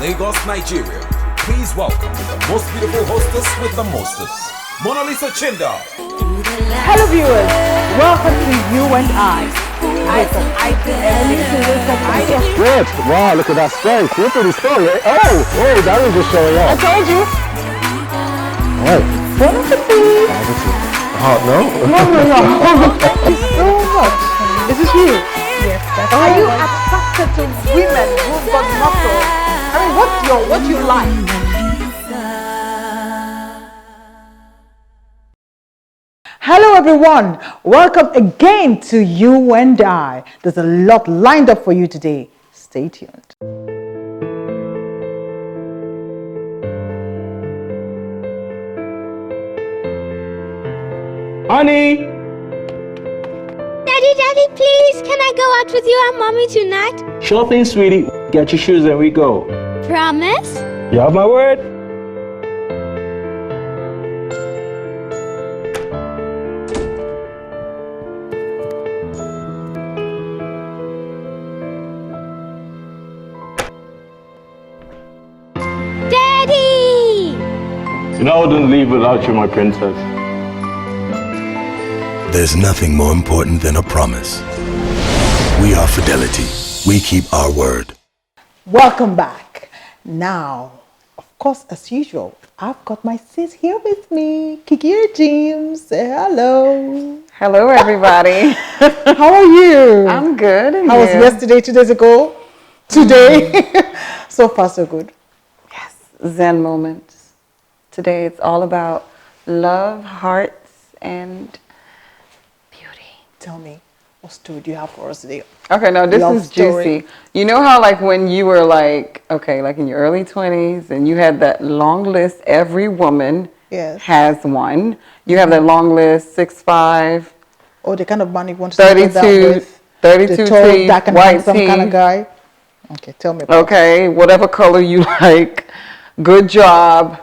Lagos, Nigeria, please welcome the most beautiful hostess with the mostest, Monalisa Chinda. Hello viewers, welcome to You and I. Good. Wow, look at that strength. Look at the story. Oh, that was just showing I off. told you. Right. One of the things. Oh, no? No. Thank you so much. This is you. Yes, that's Are you attracted to women who've got muscles? I mean, what you like? Hello everyone, welcome again to You and I. There's a lot lined up for you today. Stay tuned. Honey! Daddy, please, can I go out with you and mommy tonight? Sure thing, sweetie. Get your shoes and we go. Promise? You have my word? Daddy! You know I wouldn't leave without you, my princess. There's nothing more important than a promise. We are fidelity. We keep our word. Welcome back. Now, of course, as usual, I've got my sis here with me. Ikeji, say hello. Hello, everybody. How are you? I'm good. And How was you? yesterday, 2 days ago? Today? So far, so good. Yes, Zen Moments. Today it's all about love, hearts, and beauty. Tell me, what story do you have for us today? Okay, now this Love is story. juicy. You know how like when you were like in your early 20s and you had that long list, every woman Yes. has one. You have that long list, 6'5", Or the kind of man you want to settle down 32, with? 32 The tall, teeth, dark and white handsome teeth. kind of guy? Okay, tell me about it. Okay, whatever color you like, good job.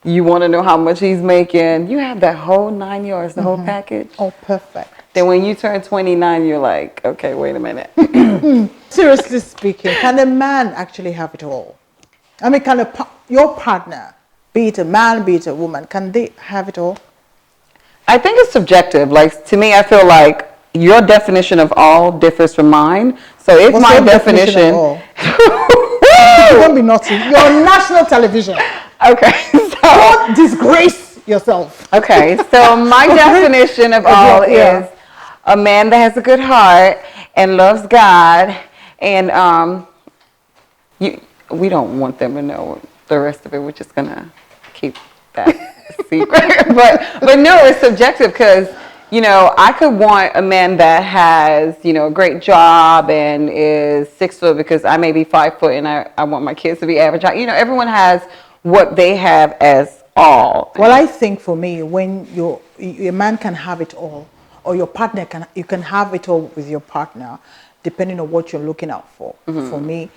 You want to know how much he's making. You have that whole 9 yards, the whole package. Oh, perfect. Then when you turn 29, you're like, okay, wait a minute. Seriously speaking, can a man actually have it all? I mean, can your partner, be it a man, be it a woman, can they have it all? I think it's subjective. Like, to me, I feel like your definition of all differs from mine. So if What's my your definition of all? Don't be naughty. You're on national television. Okay, so Don't disgrace yourself. okay, so my definition of all Yeah. is a man that has a good heart and loves God, and we don't want them to know the rest of it. We're just gonna keep that secret. But no, it's subjective because I could want a man that has a great job and is 6 foot because I may be 5 foot and I want my kids to be average. Everyone has what they have as all. Well, I think for me, when a man can have it all, or your partner you can have it all with your partner, depending on what you're looking out for. For me,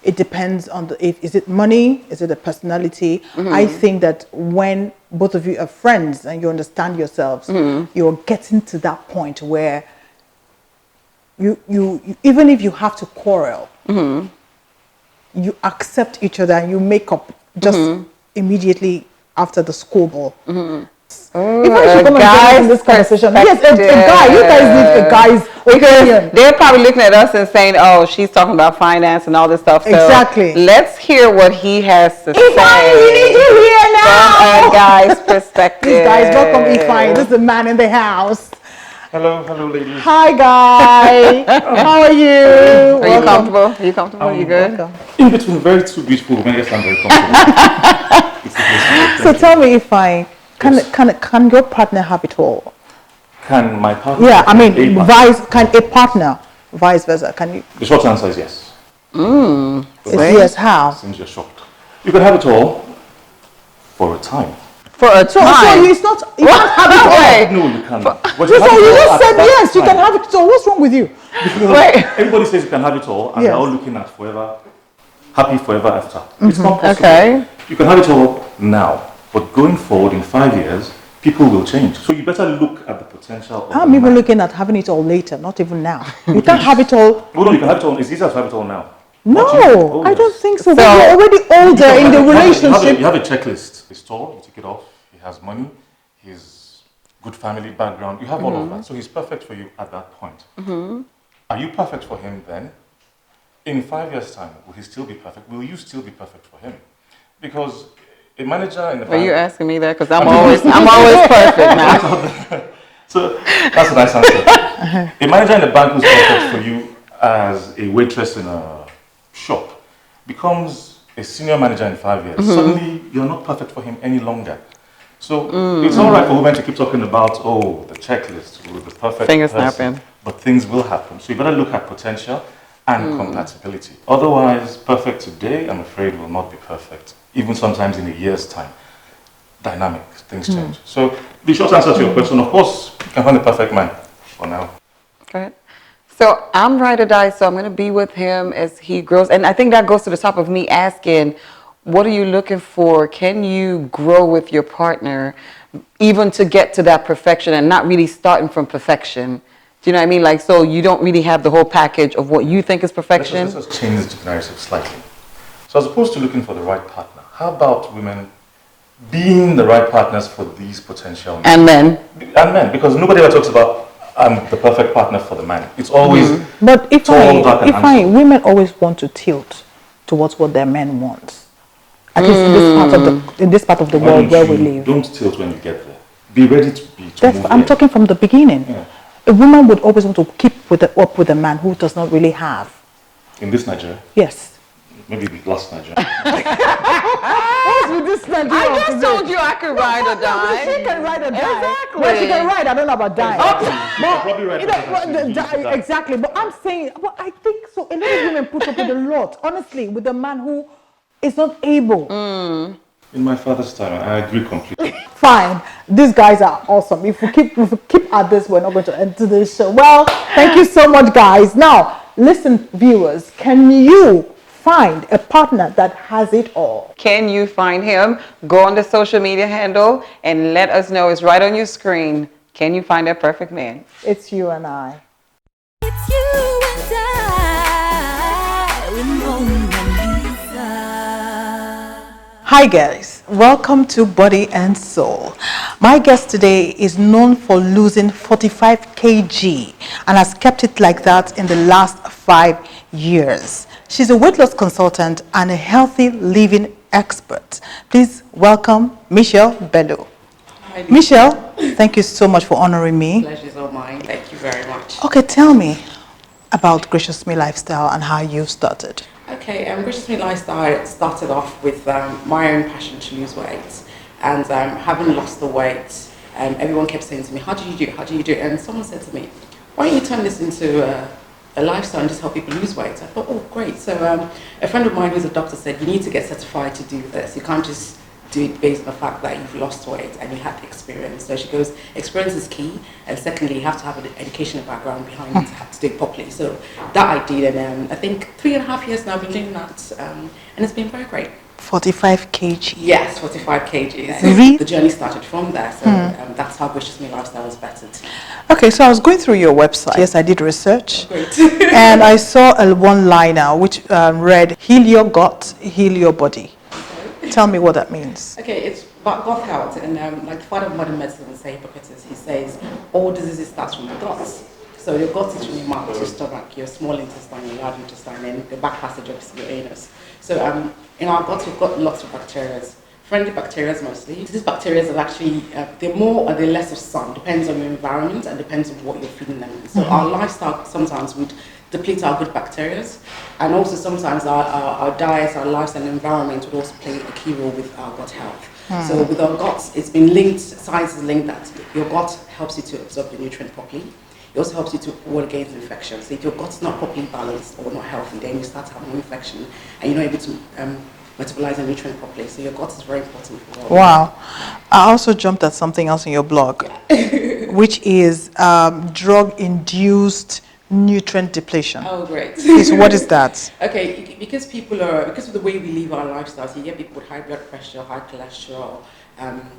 it depends on is it money, is it a personality? I think that when both of you are friends and you understand yourselves, you're getting to that point where you even if you have to quarrel, you accept each other and you make up just immediately after the scoreball. If I should come and join in this conversation, yes, a guy. You guys need a guy's opinion. They're probably looking at us and saying, "Oh, she's talking about finance and all this stuff." So Exactly. Let's hear what he has to say We need you here now. from a guy's perspective. This guy's welcome. Ifeanyi. This is the man in the house. Hello, ladies. Hi, guy. How are you? Are you comfortable? Are you comfortable? You good? Welcome. In between very two beautiful women, yes, I'm very comfortable. It's a pleasure. So tell me, Ifeanyi, can your partner have it all? Can my partner? Yeah, I mean, a partner? can a partner, vice versa? Can you? The short answer is yes. Yes. How? Since you're shocked, you can have it all for a time. For a So time. it's not. You can't have it all. Wait. No, you can't. But So have it you all just at said that yes, you time. can have it. So what's wrong with you? Because Wait. everybody says you can have it all, and Yes. they're all looking at forever, happy forever after. It's not possible. Okay. You can have it all now, but going forward in 5 years, people will change. So you better look at the potential of I'm the even man. looking at having it all later, not even now. You can't have it all. Well, no, you can have it all. It's easier to have it all now. No, Oh, I don't yes. think so. When you're already older in the relationship. You have a checklist. He's tall, you take it off. He has money. He's good family background. You have all of that. So he's perfect for you at that point. Are you perfect for him then? In 5 years' time, will he still be perfect? Will you still be perfect for him? Because a manager in the Are bank... you asking me that? Because I'm always perfect now. So that's a nice answer. A manager in the bank who's perfect for you as a waitress in a shop becomes a senior manager in 5 years. Suddenly, you're not perfect for him any longer. So it's all right for women to keep talking about, oh, the checklist with the perfect Things person, happen. but things will happen. So you better look at potential and compatibility. Otherwise, perfect today, I'm afraid, will not be perfect. Even sometimes in a year's time. Dynamic, things change. So the short answer to your question, of course, you can find the perfect man for now. Okay. So I'm ride or die, so I'm going to be with him as he grows. And I think that goes to the top of me asking, what are you looking for? Can you grow with your partner even to get to that perfection and not really starting from perfection? Do you know what I mean? Like, so you don't really have the whole package of what you think is perfection? Let's just change the narrative slightly. So as opposed to looking for the right partner, how about women being the right partners for these potential men? And men. And men, because nobody ever talks about I'm the perfect partner for the man. It's always But if tall, dark, and handsome. women always want to tilt towards what their men want. At least in this part of the Why world don't where we you- live. Don't tilt when you get there. Be ready to move I'm in. talking from the beginning. Yeah. A woman would always want to keep up with a man who does not really have. In this Nigeria, Yes. maybe the last Nigeria. What's with this Nigeria? I just told you I could ride or die. She can ride or die. Exactly. Well, she can ride. I don't know about dying. Probably right. Exactly. But I'm saying, well, I think so. A lot of women put up with a lot, honestly, with a man who is not able. In my father's time, I agree completely. Fine. These guys are awesome. If we keep at this, we're not going to end this show. Well, thank you so much, guys. Now, listen, viewers, can you find a partner that has it all? Can you find him? Go on the social media handle and let us know. It's right on your screen. Can you find that perfect man? It's you and I. It's you and I with Monalisa. Hi guys, welcome to Body and Soul. My guest today is known for losing 45 kg and has kept it like that in the last 5 years. She's a weight loss consultant and a healthy living expert. Please welcome Michelle Bello. Hi, Michelle, thank you so much for honoring me. Pleasure's all mine. Thank you very much. Okay, tell me about Gracious Me Lifestyle and how you started. Okay, Gracious Me Lifestyle started off with my own passion to lose weight. And having lost the weight, everyone kept saying to me, how do you do it? How do you do it? And someone said to me, why don't you turn this into a lifestyle and just help people lose weight? I thought, oh, great. So a friend of mine who's a doctor said, you need to get certified to do this. You can't just do it based on the fact that you've lost weight and you had experience. So she goes, experience is key, and secondly, you have to have an educational background behind it to do it properly. So that I did, and I think 3.5 years now I've been doing that, and it's been very great. 45 kg. Yes, 45 kgs. Really? The journey started from there, so that's how Gracious Me Lifestyle was bettered. Okay, so I was going through your website. Yes, I did research. Great. And I saw a one-liner which read, heal your gut, heal your body. Tell me what that means. Okay, it's about gut health, and like the father of modern medicine would say, Hippocrates, he says, all diseases start from the guts. So your gut is really marked, your stomach, your small intestine, your large intestine, and the back passage of your anus. So in our guts, we've got lots of bacteria, friendly bacteria mostly. These bacteria are actually, they're more or they're less of sun, depends on your environment and depends on what you're feeding them. So our lifestyle sometimes would deplete our good bacteria, and also sometimes our diet, our lifestyle and environment would also play a key role with our gut health. So with our guts, it's been linked, science has linked that your gut helps you to absorb the nutrient properly. It also helps you to ward against infection. So if your gut's not properly balanced or not healthy, then you start to have more infection and you're not able to metabolize the nutrient properly. So your gut is very important for well. Wow. I also jumped at something else in your blog, which is drug-induced nutrient depletion. Oh, great. So what is that? Okay, because of the way we live our lifestyles, you get people with high blood pressure, high cholesterol,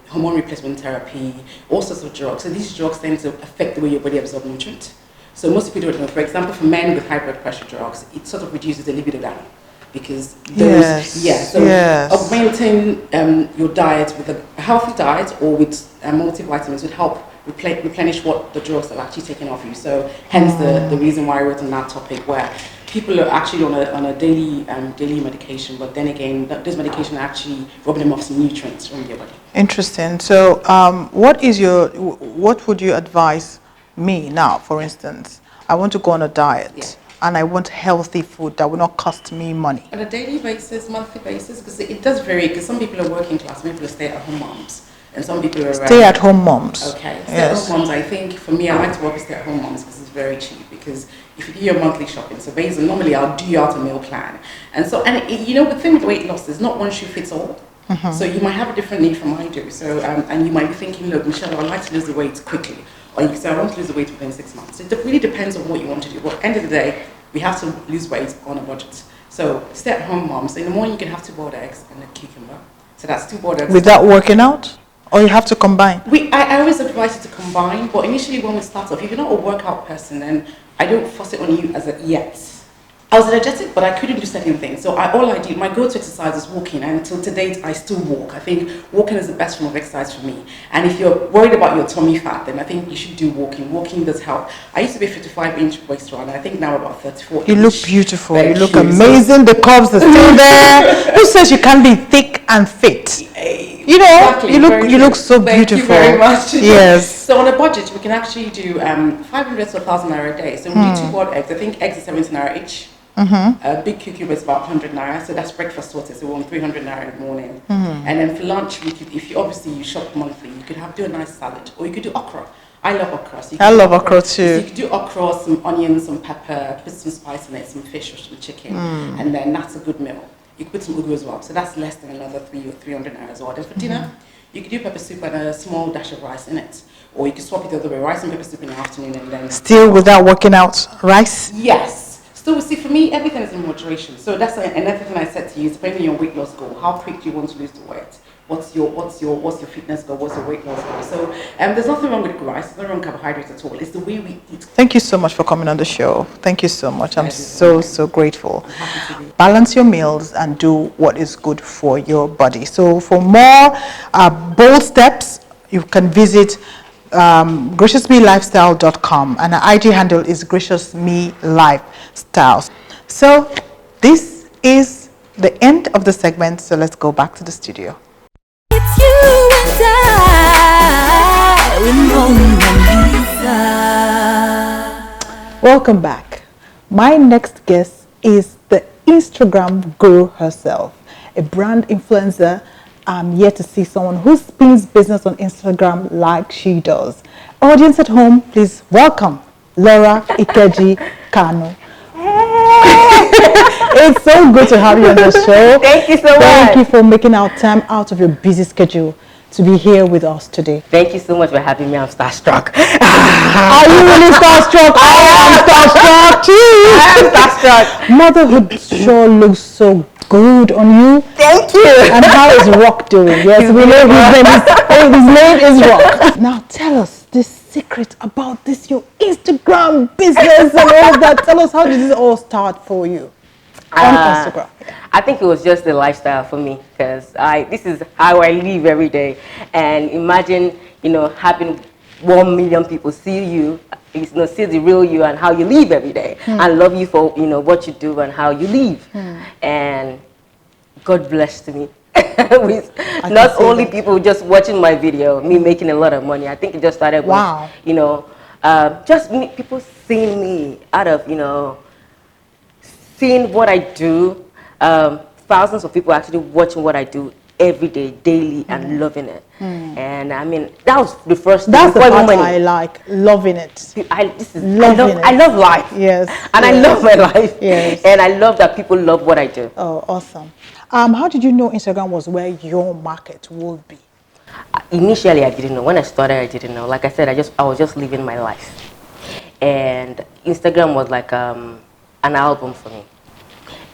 hormone replacement therapy, all sorts of drugs. So these drugs tend to affect the way your body absorbs nutrients. So most people don't know. For example, for men with high blood pressure drugs, it sort of reduces the libido down because augmenting your diet with a healthy diet or with multivitamins would help replenish what the drugs are actually taking off you. So hence the reason why I wrote on that topic, where people are actually on a daily medication, but then again, this medication are actually robbing them of some nutrients from their body. Interesting. So what would you advise me now, for instance? I want to go on a diet and I want healthy food that will not cost me money. On a daily basis, monthly basis, because it does vary, because some people are working class, some people are stay-at-home moms, and some people are stay-at-home moms. Okay, stay-at-home moms, I think, for me, I like to work with stay-at-home moms because it's very cheap, because if you do your monthly shopping, so basically, normally I'll do you out a meal plan. And so, the thing with weight loss is not one shoe fits all. So you might have a different need from I do. So, and you might be thinking, look, Michelle, I'd like to lose the weight quickly. Or you can say, I want to lose the weight within 6 months. It really depends on what you want to do. But at the end of the day, we have to lose weight on a budget. So stay-at-home moms, in the morning you can have 2 boiled eggs and a cucumber. So that's 2 boiled eggs. Without working out? Or you have to combine? I always advise you to combine, but initially when we start off, if you're not a workout person, then I don't force it on you as a yet. I was energetic, but I couldn't do certain things. So all I did, my go-to exercise is walking, and until to date, I still walk. I think walking is the best form of exercise for me. And if you're worried about your tummy fat, then I think you should do walking. Walking does help. I used to be a 55-inch waist-round, and I think now about 34. You look beautiful. You look amazing. The curves are still there. Who says you can't be thick and fit? You know, exactly, you look so beautiful. Thank you very much. Yes. So on a budget, we can actually do 500 to 1,000 naira a day. So we do 2 boiled eggs. I think eggs are 70 naira each. A big cucumber is about 100 naira, so that's breakfast sorted. So we're on 300 naira in the morning. And then for lunch, if you shop monthly, you could do a nice salad, or you could do okra. I love okra. So I love okra too. So you could do okra, some onions, some pepper, put some spice in it, some fish or some chicken, and then that's a good meal. You could put some ugu as well, so that's less than another 300 naira as well. Then for dinner, you could do pepper soup and a small dash of rice in it. Or you could swap it the other way, rice and pepper soup in the afternoon and then... Still without working out, rice? Yes. So see, for me, everything is in moderation. So that's another thing I said to you, is depending on your weight loss goal, how quick do you want to lose the weight? What's your fitness goal? What's your weight loss goal? So there's nothing wrong with rice, there's nothing wrong with carbohydrates at all. It's the way we eat. Thank you so much for coming on the show. Thank you so much. I'm so grateful. Balance your meals and do what is good for your body. So for more bold steps, you can visit graciousmelifestyle.com, and our IG handle is graciousmelifestyle. So this is the end of the segment, so let's go back to the studio. It's you and I with Monalisa. Welcome back. My next guest is the Instagram guru herself, a brand influencer. I'm yet to see someone who spins business on Instagram like she does. Audience at home, please welcome Laura Ikeji Kanu. It's so good to have you on the show. Thank you so much. Thank you for making our time out of your busy schedule to be here with us today. Thank you so much for having me. I'm starstruck. Are you really starstruck? I am starstruck too. I am starstruck. Motherhood sure looks so good on you. Thank you. And how is Rock doing? Yes, we know his name is Rock. Now tell us the secret about this, your Instagram business and all that. Tell us, how did this all start for you on Instagram? I think it was just a lifestyle for me, because this is how I live every day. And imagine, having 1 million people see you, see the real you and how you live every day, and love you for what you do and how you live. And God blessed me with not only people just watching my video, me making a lot of money. I think it just started with just people seeing me out of seeing what I do. Thousands of people actually watching what I do every day, daily, and loving it. And I mean, that was the first thing. That's the part I like, loving it. I love life. Yes. And I love my life. Yes. And I love that people love what I do. Oh, awesome. How did you know Instagram was where your market would be? Initially, I didn't know. When I started, I didn't know. Like I said, I was just living my life. And Instagram was like an album for me,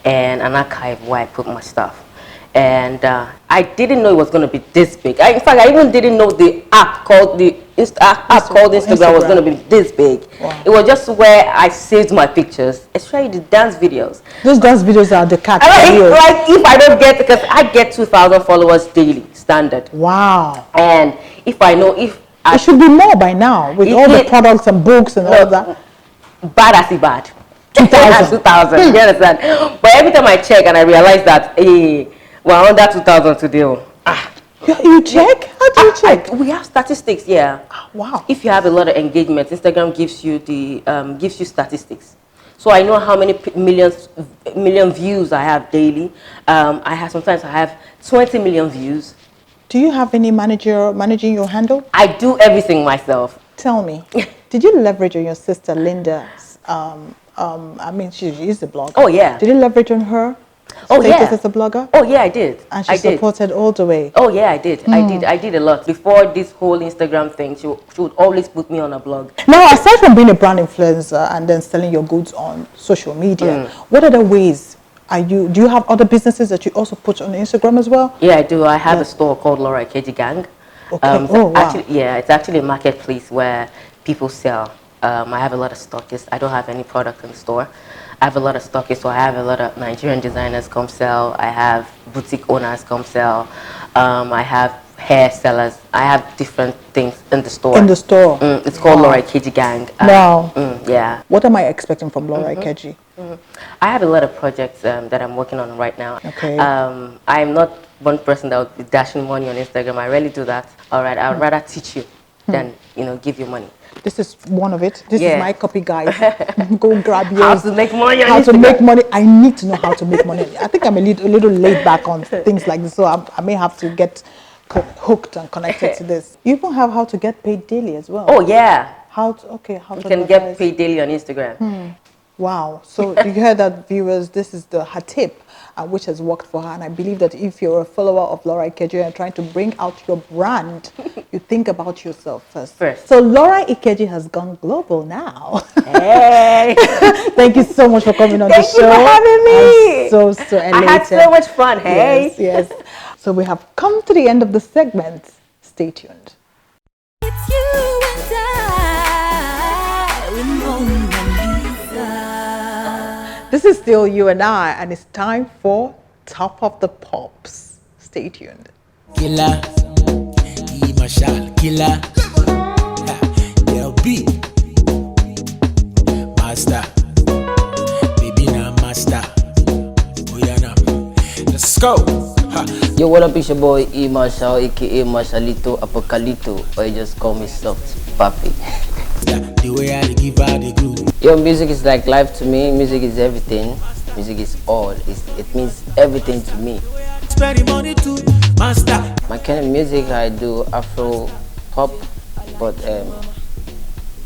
and an archive where I put my stuff. And I didn't know it was going to be this big. In fact, I even didn't know the app called the app called Instagram was going to be this big. Wow. It was just where I saved my pictures, especially the dance videos. Those dance videos are the catch. Like if I don't get, because I get 2,000 followers daily, standard. Wow. And if I know, if I... It should be more by now, with all the products and books and all that. Bad as it bad. 2,000. 2,000, you understand? But every time I check and I realize that, hey, we're under 2,000 today. You check? How do you check? We have statistics, yeah. Wow. If you have a lot of engagement, Instagram gives you the gives you statistics. So I know how many million views I have daily. Sometimes I have 20 million views. Do you have any manager managing your handle? I do everything myself. Tell me, did you leverage on your sister Linda's? I mean, she is a blogger. Oh yeah. Did you leverage on her? Oh yeah. As a blogger? Oh yeah, I did. And she supported all the way. Oh yeah, I did. I did a lot. Before this whole Instagram thing, she would always put me on a blog. Now, aside from being a brand influencer and then selling your goods on social media, what other ways do you have other businesses that you also put on Instagram as well? Yeah, I do. I have a store called Laura Ikeji Gang. Okay. Wow. Actually, yeah, it's actually a marketplace where people sell. I have a lot of stockists. I don't have any product in the store. I have a lot of stockists, so I have a lot of Nigerian designers come sell. I have boutique owners come sell. I have hair sellers. I have different things in the store. In the store? It's called Laura Ikeji Gang. Wow. Yeah. What am I expecting from Laura Ikeji? I have a lot of projects that I'm working on right now. Okay. I'm not one person that would be dashing money on Instagram. I rarely do that. All right, I would rather teach you than give you money. This is one of it. This is my copy, guys. Go grab yours. How to make money on How to Instagram. make money. I need to know how to make money. I think I'm a little laid back on things like this, so I may have to get hooked and connected to this. You even have how to get paid daily as well. Oh yeah. How to you can get paid daily on Instagram. Wow. So you heard that, viewers. This is her tip, which has worked for her. And I believe that if you're a follower of Laura Ikeji and trying to bring out your brand, you think about yourself first. So Laura Ikeji has gone global now. Hey. Thank you so much for coming on the show. Thank you for having me. I'm so elated. I had so much fun. Hey. Yes. So we have come to the end of the segment. Stay tuned. It's you and I with Monalisa. This is still you and I, and it's time for Top of the Pops. Stay tuned. Killer, Marshall, killer, LB, master, baby now master, oh yeah now, let's go. Yo, what up, it's your boy E Marshall, aka Marshallito Apocalito, or you just call me Soft Papi. The way I give out the glue. Yo, music is like life to me. Music is everything. Music is all. It means everything to me. My kind of music, I do Afro pop, but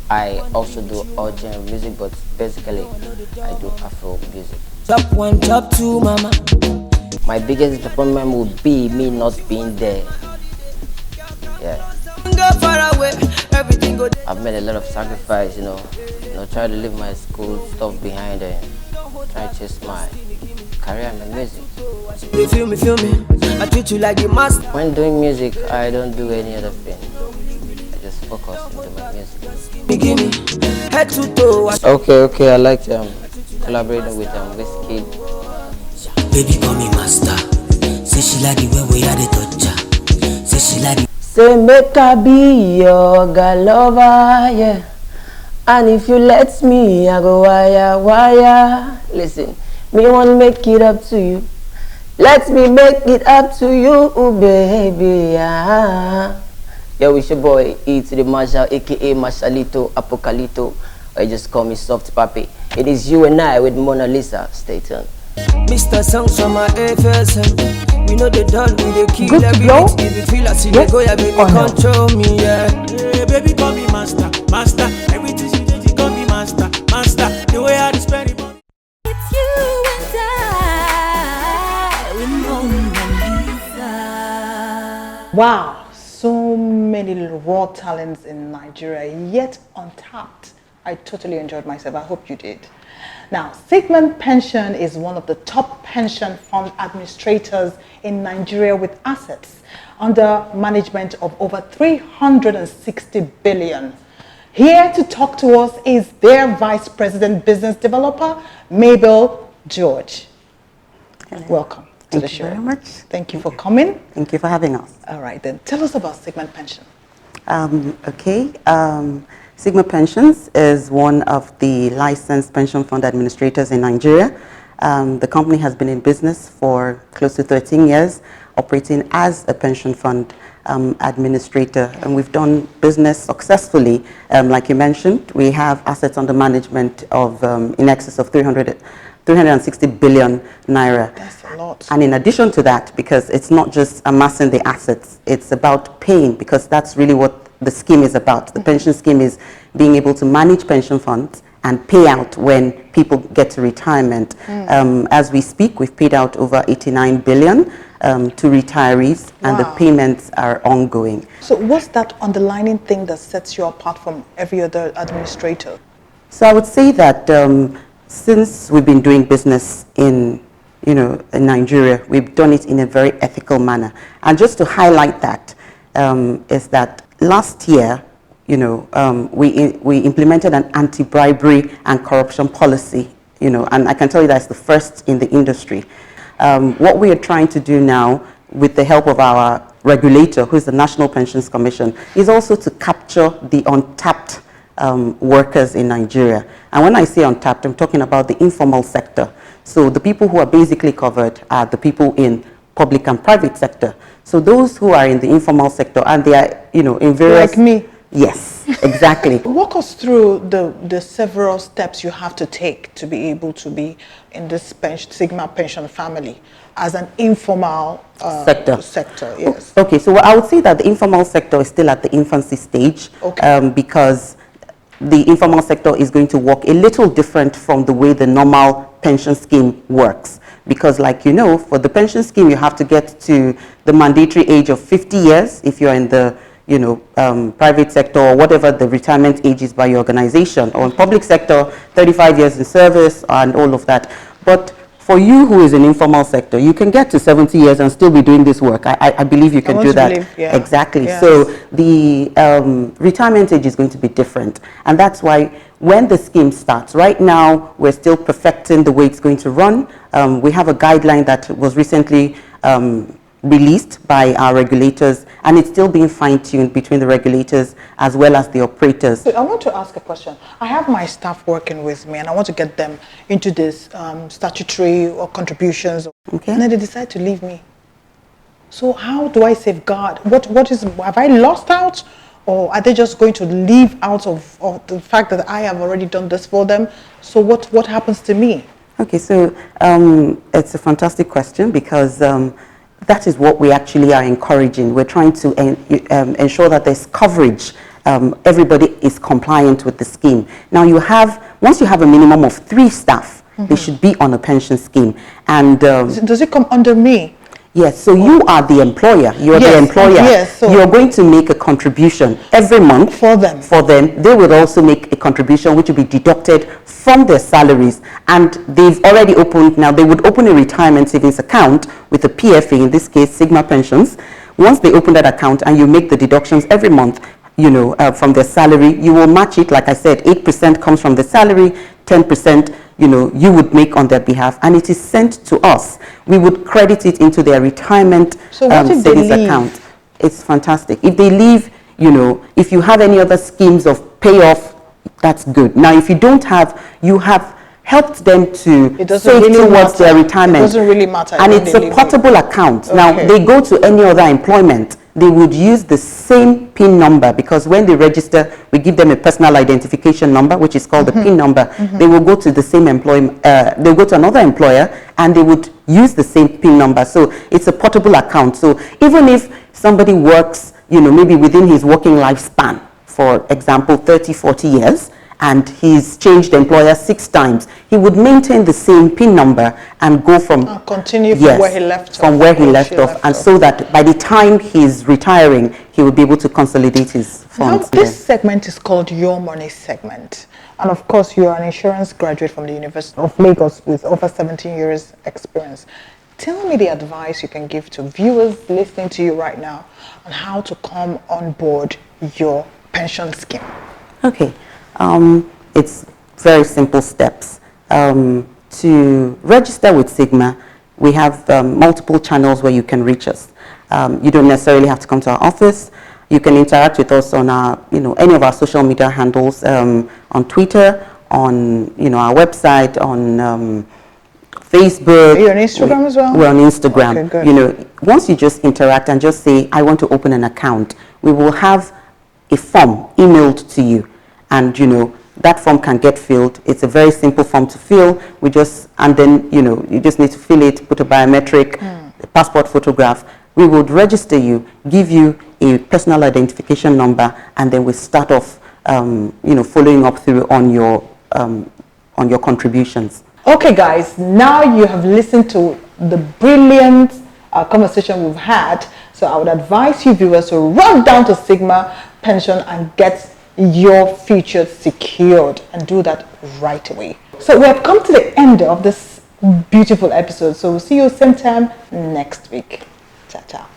I also do all genre music, but basically I do Afro music. Top 1, top 2, mama. My biggest disappointment would be me not being there. Yeah. I've made a lot of sacrifice, try to leave my school stuff behind and try to chase my career in the music. You feel me? I treat you like a master. When doing music, I don't do any other thing. I just focus into my music. Beginning, head to toe. Okay, I like collaborating with Wizkid. Baby call me master. Say she like the way we are the toucher. Say she like the Say make I be your girl lover, yeah. And if you let me, I go wire. Listen, me want make it up to you. Let me make it up to you, baby. Yo, it's your boy E to the Marshall, aka Marshallito Apocalito, or you just call me Soft Papi. It is you and I with Monalisa. Stay tuned. Mr. Songs from my FSM. We know they done, we they kill Good to every blow? hit. If you feel like they go, yeah, baby, control me, yeah. Baby call me master. Everything she did, she call me master. The way I spend it. It's you and I with Monalisa. Wow, so many raw talents in Nigeria, yet untapped. I totally enjoyed myself. I hope you did. Now, Sigmund Pension is one of the top pension fund administrators in Nigeria with assets under management of over 360 billion. Here to talk to us is their Vice President Business Developer, Mabel George. Hello. Welcome to the show. Thank you very much. Thank you for coming. Thank you for having us. All right, then tell us about Sigmund Pension. Sigma Pensions is one of the licensed pension fund administrators in Nigeria. The company has been in business for close to 13 years, operating as a pension fund administrator, and we've done business successfully. Like you mentioned, we have assets under management of in excess of 360 billion naira. That's a lot. And in addition to that, because it's not just amassing the assets, it's about paying, because that's really what the scheme is about. The pension scheme is being able to manage pension funds and pay out when people get to retirement. As we speak, we've paid out over 89 billion to retirees, and the payments are ongoing. So what's that underlying thing that sets you apart from every other administrator? So I would say that since we've been doing business in Nigeria, we've done it in a very ethical manner. And just to highlight that, is that last year, we implemented an anti-bribery and corruption policy, and I can tell you that's the first in the industry. What we are trying to do now, with the help of our regulator, who is the National Pensions Commission, is also to capture the untapped workers in Nigeria. And when I say untapped, I'm talking about the informal sector. So the people who are basically covered are the people in public and private sector. So those who are in the informal sector, and they are, in various... Like me. Yes, exactly. Walk us through the several steps you have to take to be able to be in this Sigma Pension family as an informal sector. Yes. Okay, so I would say that the informal sector is still at the infancy stage, because the informal sector is going to work a little different from the way the normal pension scheme works. Because like for the pension scheme, you have to get to the mandatory age of 50 years if you're in the private sector, or whatever the retirement age is by your organization, or in public sector, 35 years in service and all of that. But for you who is in informal sector, you can get to 70 years and still be doing this work. I believe you can do that. Exactly. Yes. So the retirement age is going to be different. And that's why when the scheme starts, right now, we're still perfecting the way it's going to run. We have a guideline that was recently released by our regulators, and it's still being fine-tuned between the regulators as well as the operators. I want to ask a question. I have my staff working with me, and I want to get them into this statutory or contributions, and then they decide to leave me. So how do I safeguard? Have I lost out, or are they just going to leave out of the fact that I have already done this for them? So what happens to me? Okay, so it's a fantastic question, because that is what we actually are encouraging. We're trying to ensure that there's coverage. Everybody is compliant with the scheme. Now once you have a minimum of 3 staff, they should be on a pension scheme. And does it come under me? Yes, so you are the employer. You're the employer. Yes, so you're going to make a contribution every month for them. They would also make a contribution which will be deducted from their salaries. And they've already opened, now they would open a retirement savings account with a PFA, in this case, Sigma Pensions. Once they open that account and you make the deductions every month, from their salary, you will match it. Like I said, 8% comes from the salary, 10% you would make on their behalf, and it is sent to us. We would credit it into their retirement savings account. It's fantastic. If they leave, if you have any other schemes of payoff, that's good. Now, if you don't have, you have helped them to save towards their retirement. It doesn't really matter. And it's a portable account. Okay. Now, they go to any other employment, they would use the same PIN number, because when they register, we give them a personal identification number, which is called the PIN number. They will go to the same employment, they'll go to another employer, and they would use the same PIN number. So it's a portable account. So even if somebody works, maybe within his working lifespan, for example, 30, 40 years, and he's changed employer 6 times, he would maintain the same PIN number and go from continue from where he left off. From where he left off, and so that by the time he's retiring, he will be able to consolidate his funds. Now, this segment is called Your Money segment. And of course, you are an insurance graduate from the University of Lagos with over 17 years experience. Tell me the advice you can give to viewers listening to you right now on how to come on board your pension scheme. Okay, it's very simple steps. To register with Sigma, we have multiple channels where you can reach us. You don't necessarily have to come to our office. You can interact with us on our, any of our social media handles, on Twitter, on, our website, on Facebook. Are you on Instagram as well? We're on Instagram. Okay, good. Once you just interact and just say, I want to open an account, we will have a form emailed to you. And, that form can get filled. It's a very simple form to fill. And then, you just need to fill it, put a biometric, a passport photograph. We would register you, give you a personal identification number, and then we start off, following up through on your contributions. Okay, guys, now you have listened to the brilliant conversation we've had. So I would advise you viewers to run down to Sigma Pension and get your future secured, and do that right away. So we have come to the end of this beautiful episode. So we'll see you same time next week. Ciao, ciao.